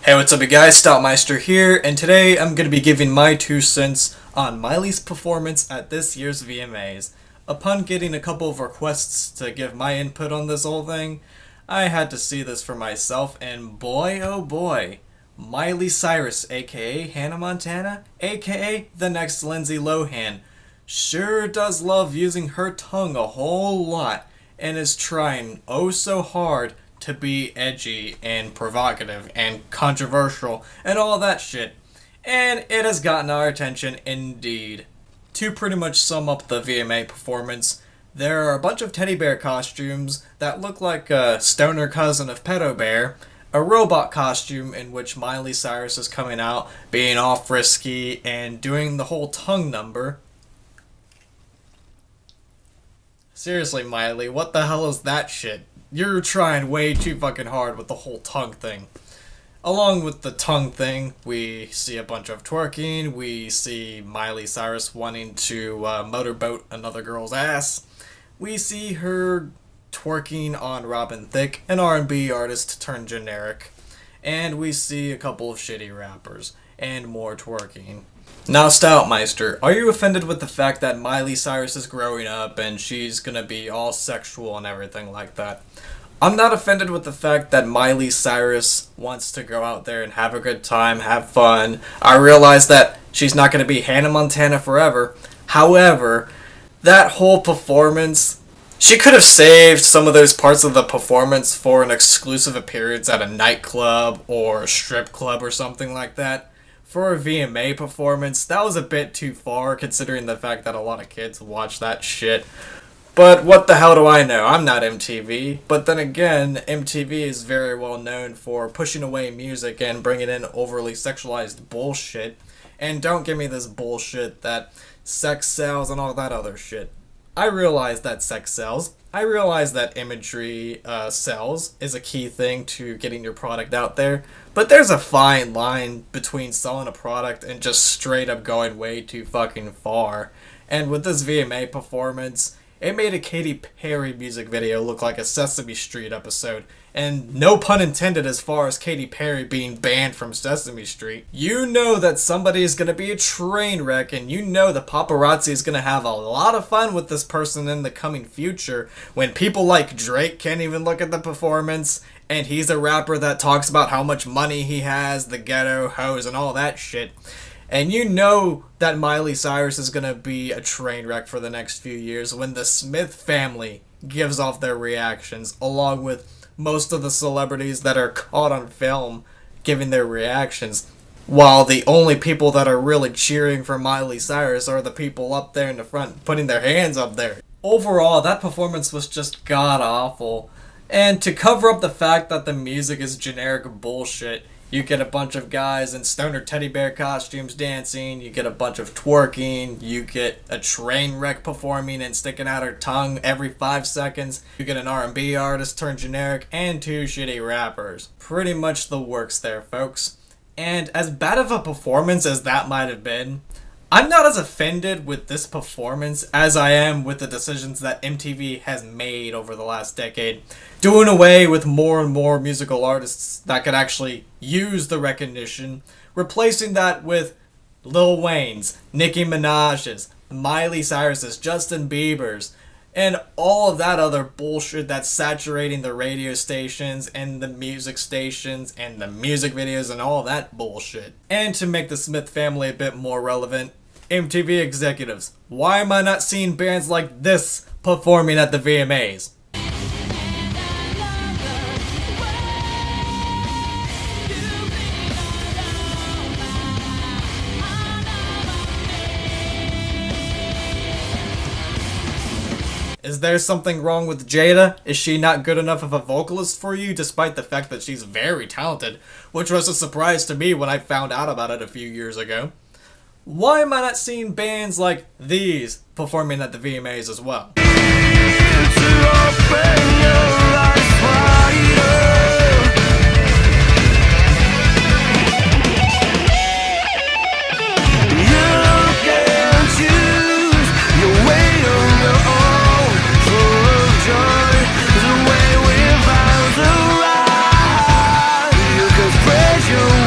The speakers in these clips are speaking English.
Hey, what's up you guys, Stoutmeister here, and today I'm going to be giving my 2 cents on Miley's performance at this year's VMAs. Upon getting a couple of requests to give my input on this whole thing, I had to see this for myself, and boy oh boy, Miley Cyrus, aka Hannah Montana, aka the next Lindsay Lohan, sure does love using her tongue a whole lot, and is trying oh so hard to be edgy and provocative and controversial and all that shit. And it has gotten our attention indeed. To pretty much sum up the VMA performance, there are a bunch of teddy bear costumes that look like a stoner cousin of Pedo Bear, a robot costume in which Miley Cyrus is coming out, being all frisky and doing the whole tongue number. Seriously, Miley, what the hell is that shit? You're trying way too fucking hard with the whole tongue thing. Along with the tongue thing, we see a bunch of twerking, we see Miley Cyrus wanting to motorboat another girl's ass, we see her twerking on Robin Thicke, an R&B artist turned generic, and we see a couple of shitty rappers, and more twerking. Now, Stoutmeister, are you offended with the fact that Miley Cyrus is growing up and she's gonna be all sexual and everything like that? I'm not offended with the fact that Miley Cyrus wants to go out there and have a good time, have fun. I realize that she's not gonna be Hannah Montana forever. However, that whole performance, she could have saved some of those parts of the performance for an exclusive appearance at a nightclub or a strip club or something like that. For a VMA performance, that was a bit too far, considering the fact that a lot of kids watch that shit. But what the hell do I know? I'm not MTV. But then again, MTV is very well known for pushing away music and bringing in overly sexualized bullshit. And don't give me this bullshit that sex sells and all that other shit. I realize that sex sells. I realize that imagery sells is a key thing to getting your product out there. But there's a fine line between selling a product and just straight up going way too fucking far. And with this VMA performance, it made a Katy Perry music video look like a Sesame Street episode. And no pun intended as far as Katy Perry being banned from Sesame Street. You know that somebody is going to be a train wreck, and you know the paparazzi is going to have a lot of fun with this person in the coming future when people like Drake can't even look at the performance, and he's a rapper that talks about how much money he has, the ghetto, hoes, and all that shit. And you know that Miley Cyrus is going to be a train wreck for the next few years when the Smith family gives off their reactions, along with most of the celebrities that are caught on film giving their reactions, while the only people that are really cheering for Miley Cyrus are the people up there in the front putting their hands up there. Overall, that performance was just god-awful. And to cover up the fact that the music is generic bullshit, you get a bunch of guys in stoner teddy bear costumes dancing, you get a bunch of twerking, you get a train wreck performing and sticking out her tongue every 5 seconds, you get an R&B artist turned generic, and 2 shitty rappers. Pretty much the works there, folks. And as bad of a performance as that might have been, I'm not as offended with this performance as I am with the decisions that MTV has made over the last decade, doing away with more and more musical artists that could actually use the recognition, replacing that with Lil Wayne's, Nicki Minaj's, Miley Cyrus's, Justin Bieber's, and all of that other bullshit that's saturating the radio stations and the music stations and the music videos and all that bullshit. And to make the Smith family a bit more relevant, MTV executives, why am I not seeing bands like this performing at the VMAs? Is there something wrong with Jada? Is she not good enough of a vocalist for you, despite the fact that she's very talented, which was a surprise to me when I found out about it a few years ago? Why am I not seeing bands like these performing at the VMAs as well? You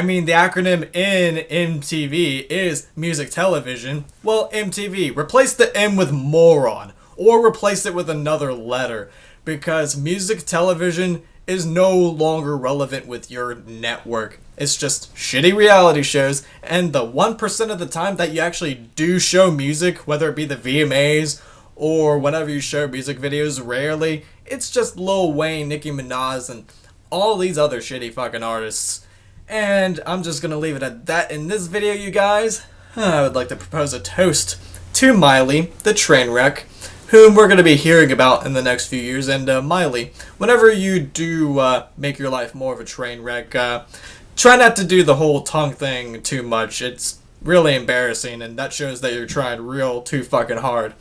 mean, the acronym in MTV is music television. Well, MTV. Replace the M with moron. Or replace it with another letter. Because music television is no longer relevant with your network. It's just shitty reality shows, and the 1% of the time that you actually do show music, whether it be the VMAs or whenever you show music videos, rarely, it's just Lil Wayne, Nicki Minaj, and all these other shitty fucking artists. And I'm just gonna leave it at that in this video, you guys. I would like to propose a toast to Miley, the train wreck, whom we're going to be hearing about in the next few years. And Miley, whenever you do make your life more of a train wreck, try not to do the whole tongue thing too much. It's really embarrassing, and that shows that you're trying real too fucking hard.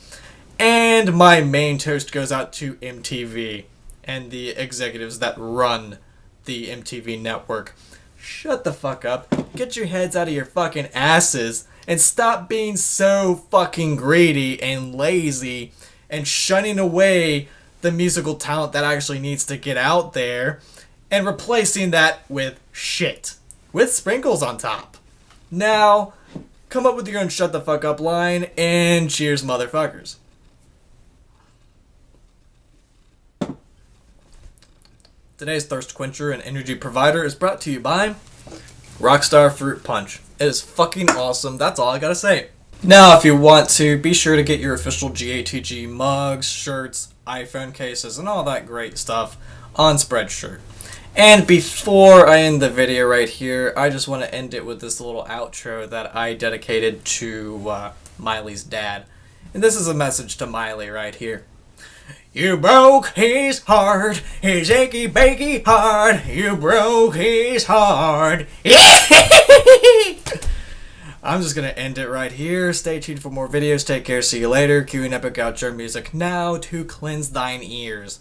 And my main toast goes out to MTV and the executives that run the MTV network. Shut the fuck up. Get your heads out of your fucking asses and stop being so fucking greedy and lazy and shunning away the musical talent that actually needs to get out there and replacing that with shit. With sprinkles on top. Now, come up with your own shut the fuck up line and cheers, motherfuckers. Today's thirst quencher and energy provider is brought to you by Rockstar Fruit Punch. It is fucking awesome. That's all I gotta say. Now, if you want to, be sure to get your official GATG mugs, shirts, iPhone cases, and all that great stuff on Spreadshirt. And before I end the video right here, I just want to end it with this little outro that I dedicated to Miley's dad. And this is a message to Miley right here. You broke his heart, his achy bakey heart. You broke his heart. I'm just going to end it right here. Stay tuned for more videos. Take care. See you later. Cue an epic outro music now to cleanse thine ears.